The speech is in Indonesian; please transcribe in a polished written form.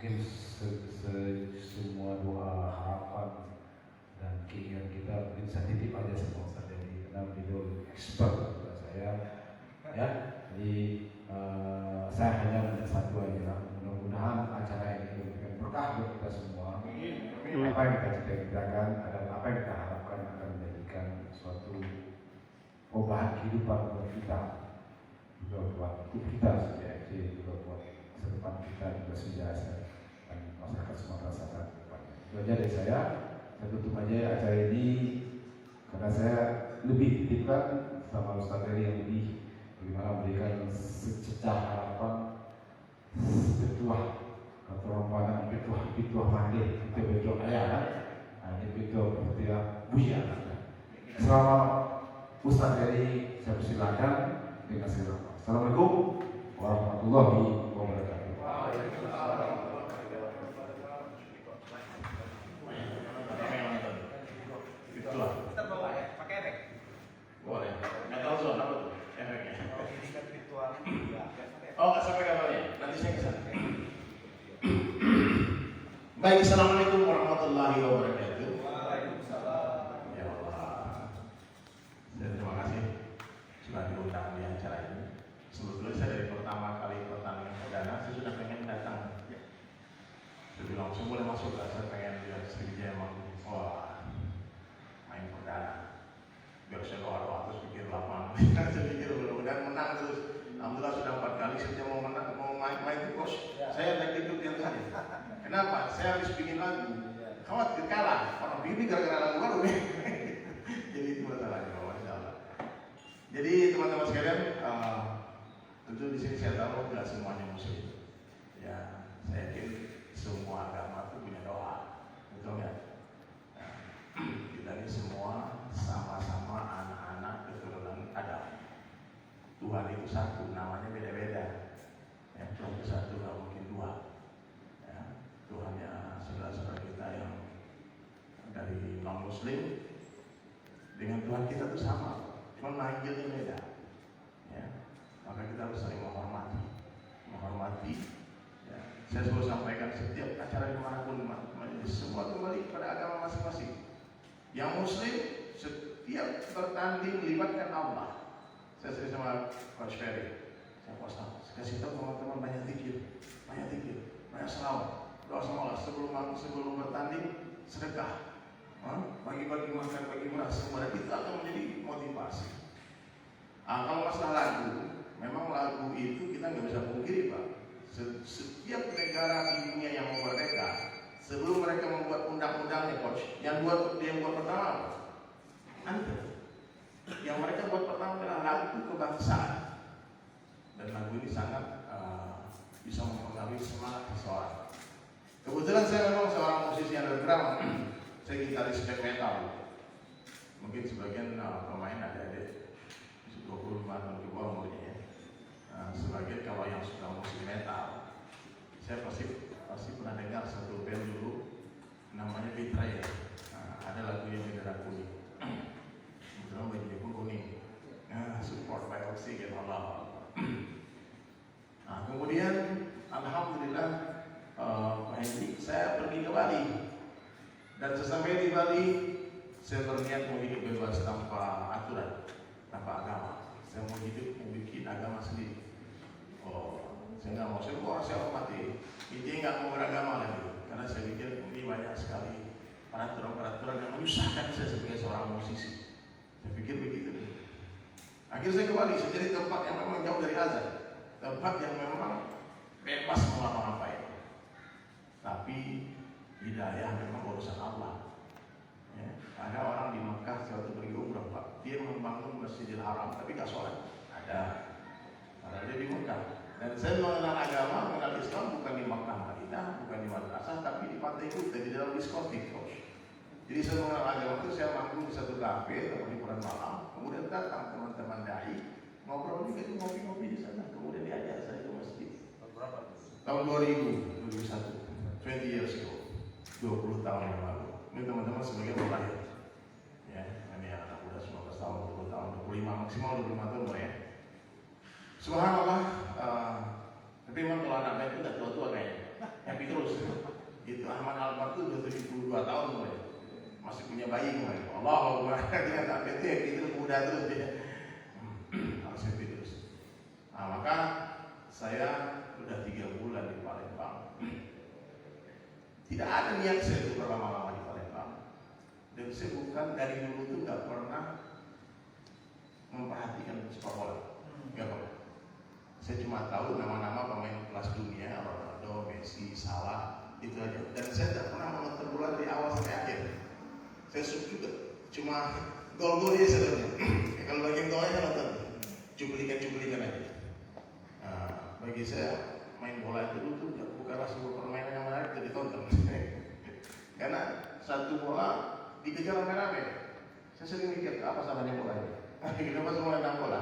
mungkin semua doa harapan dan keinginan kita mungkin saya titip aja sama Ustaz Dedi karena beliau expert kepada saya ya. Jadi saya hanya minta satu aja, mudah-mudahan acara ini memberikan berkah buat kita semua. Apa yang kita cita-citakan adalah apa yang kita harapkan akan menjadikan suatu perubahan kehidupan buat kita, juga buat kita CPFC, juga buat masa depan kita juga sejasa dan masyarakat Sumatera Selatan ke depannya. Itu aja dari saya tutup aja acara ini karena saya lebih titipkan sama Ustaz Eri yang lebih bagaimana memberikan sececah harapan petuah atau rompanan petuah mandeh petuah ayah nah ini petuah petuah buya. Selama Ustaz Eri saya persilakan dengan segera. Assalamualaikum warahmatullahi wabarakatuh. Kita bawa ya, pakai efek. Boleh. Nggak tahu soal apa tuh efeknya. Kalau ini kan virtual. Oh, nggak sampai kabarnya. Nanti saya kesana. Baik, assalamualaikum warahmatullahi wabarakatuh. Waalaikumsalam. Ya Allah. Dan terima kasih sudah diundang di acara ini. Sebetulnya saya dari pertama kali pertandingan perdana saya sudah pengen datang. Saya bilang saya boleh masuk, saya pengen lihat Sriwijaya emang wah main perdana. Biar saya doa terus pikir lapangan. Saya pikir mudah-mudahan menang terus. Alhamdulillah sudah 4 kali sejak mau menang, mau main itu coach. Saya naik itu tiap hari. Kenapa? Saya habis bikin lagu. Khawatir kalah. Orang ini gara-gara lagu baru nih. Jadi itu masalahnya, Masya Allah. Jadi teman-teman sekalian, tentu di sini saya tahu tidak semuanya muslim. Ya, saya yakin semua agama itu punya doa, betul nggak? Nah, kita ini semua sama-sama anak-anak keturunan Adam. Tuhan itu satu, namanya beda-beda. Yang Tuhan itu satu, nggak mungkin dua. Ya, Tuhannya saudara-saudara kita yang dari non-muslim dengan Tuhan kita itu sama, cuma manggilnya beda. Ya, maka kita harus saling menghormati. Ya, saya selalu sampaikan setiap acara dimanapun, semua kembali pada agama masing-masing. Yang muslim setiap bertanding melibatkan Allah. Saya sering sama Coach Ferry, saya post kasih tahu teman-teman banyak zikir, banyak selawat, doa sama Allah sebelum bertanding, sedekah, bagi-bagi makan, bagi beras, semua kita akan menjadi motivasi. Kalau masalah lagu, memang lagu itu kita nggak bisa pungkiri Pak. Setiap negara di dunia yang mau merdeka, sebelum mereka membuat undang-undangnya Coach, yang buat pertama apa? Anthem. Yang mereka buat pertama adalah lagu kebangsaan, dan lagu ini sangat bisa mempengaruhi semangat seseorang. Kebetulan saya memang seorang musisi underground, saya gitaris black metal. Mungkin sebagian pemain ada 25 tahun ke bawah umurnya ya. Sebagian kalau yang suka musik metal, saya pasti pernah dengar satu band dulu namanya Betrayal. Ada lagu yang bendera kuning. Kebetulan bajunya pun kuning. Support by Oxygen Allah. Kemudian alhamdulillah Pak Hendrik, saya pergi ke Bali. Dan sesampai di Bali, saya berniat mau hidup bebas tanpa aturan, tanpa agama. Saya mau hidup, mau bikin agama sendiri. Saya nggak mau, saya hormati. Intinya nggak mau beragama lagi, karena saya pikir ini banyak sekali peraturan yang menyusahkan saya sebagai seorang musisi. Saya pikir begitu. Akhirnya saya ke Bali, saya jadi tempat yang memang jauh dari azan, tempat yang memang bebas mau ngapa-ngapain. Tapi hidayah memang urusan Allah. Ya, ada orang di Mekah waktu pergi umrah Pak, dia membangun Masjidil Haram, tapi nggak sholat. Ada, karena dia di Mekah. Dan saya mengenal agama, mengenal Islam bukan di Mekah Madinah, bukan di madrasah, tapi di pantai Kuta, di dalam diskotik. Jadi saya mengenal agama itu, saya manggung di satu kafe, tempat hiburan malam. Kemudian datang teman-teman dai, ngobrol juga, ngopi-ngopi di sana. Kemudian diajak saya ke masjid. Tahun 2001. 20 years ago, 20 tahun yang lalu. Ini teman-teman sebagian baru lahir. Ya, ini anak muda 19 tahun, 20 tahun, 25 maksimal 25 tahun ya. Subhanallah. Tapi memang kalau anak itu udah tua-tua kayaknya, happy terus. Itu Ahmad Albar itu udah 72 tahun mulai. Masih punya bayi mulai. Allah dia nggak PT itu muda terus dia. Harus happy terus. Nah, maka saya udah 3 bulan di Palembang. Tidak ada niat saya untuk berlama-lama di Palembang. Dan saya bukan dari dulu tuh nggak pernah memperhatikan sepak bola. Nggak pernah. Saya cuma tahu nama-nama pemain kelas dunia, Ronaldo, Messi, Salah, itu aja. Dan saya tidak pernah menonton bola dari awal sampai akhir. Saya suka juga, cuma gol-golnya sebenarnya. Kalau bagian golnya saya nonton, cuplikan aja. Nah, bagi saya main bola itu dulu tuh bukanlah sebuah permainan yang menarik untuk ditonton. Karena satu bola dikejar rame-rame. Saya sering mikir apa salahnya bola ini? Kenapa semua tentang bola?